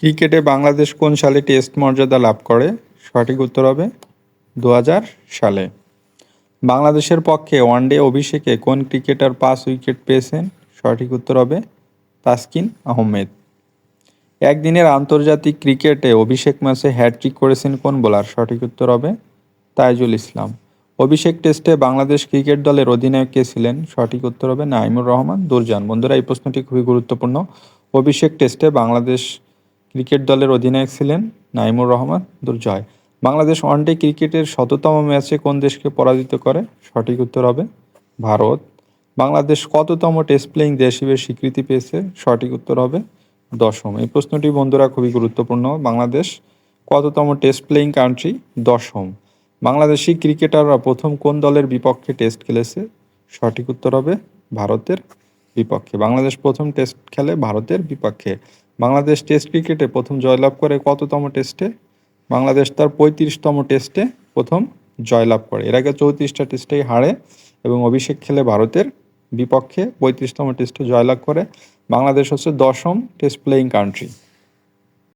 ক্রিকেটে বাংলাদেশ কোন সালে টেস্ট মর্যাদা লাভ করে? সঠিক উত্তর হবে 2000 সালে। বাংলাদেশের পক্ষে ওয়ানডে অভিষেকে কোন ক্রিকেটার 5 উইকেট পেয়েছেন? সঠিক উত্তর হবে তাসকিন আহমেদ। একদিনের আন্তর্জাতিক ক্রিকেটে অভিষেক ম্যাচে হ্যাটট্রিক করেছেন কোন বোলার? সঠিক উত্তর হবে তাইজুল ইসলাম। অভিষেক টেস্টে বাংলাদেশ ক্রিকেট দলের অধিনায়ক কে ছিলেন? সঠিক উত্তর হবে নাঈমুর রহমান দুরজান। বন্ধুরা, এই প্রশ্নটি খুবই গুরুত্বপূর্ণ। অভিষেক টেস্টে বাংলাদেশ ক্রিকেট দলের অধিনায়ক ছিলেন নাঈমুর রহমান দুর্জয়। বাংলাদেশ ওয়ানডে ক্রিকেটের 100তম ম্যাচে কোন দেশকে পরাজিত করে? সঠিক উত্তর হবে ভারত। বাংলাদেশ কততম টেস্ট প্লেয়িং দেশ হিসেবে স্বীকৃতি পেয়েছে? সঠিক উত্তর হবে 10ম। এই প্রশ্নটি বন্ধুরা খুবই গুরুত্বপূর্ণ। বাংলাদেশ কততম টেস্ট প্লেয়িং কান্ট্রি? 10ম। বাংলাদেশি ক্রিকেটাররা প্রথম কোন দলের বিপক্ষে টেস্ট খেলেছে? সঠিক উত্তর হবে ভারতের বিপক্ষে। বাংলাদেশ প্রথম টেস্ট খেলে ভারতের বিপক্ষে। বাংলাদেশ টেস্ট ক্রিকেটে প্রথম জয়লাভ করে কততম টেস্টে? বাংলাদেশ তার 35তম টেস্টে প্রথম জয়লাভ করে। এর আগে 34টা টেস্টেই হারে এবং অভিষেক খেলে ভারতের বিপক্ষে 35তম টেস্টে জয়লাভ করে। বাংলাদেশ হচ্ছে 10ম টেস্ট প্লেয়িং কান্ট্রি।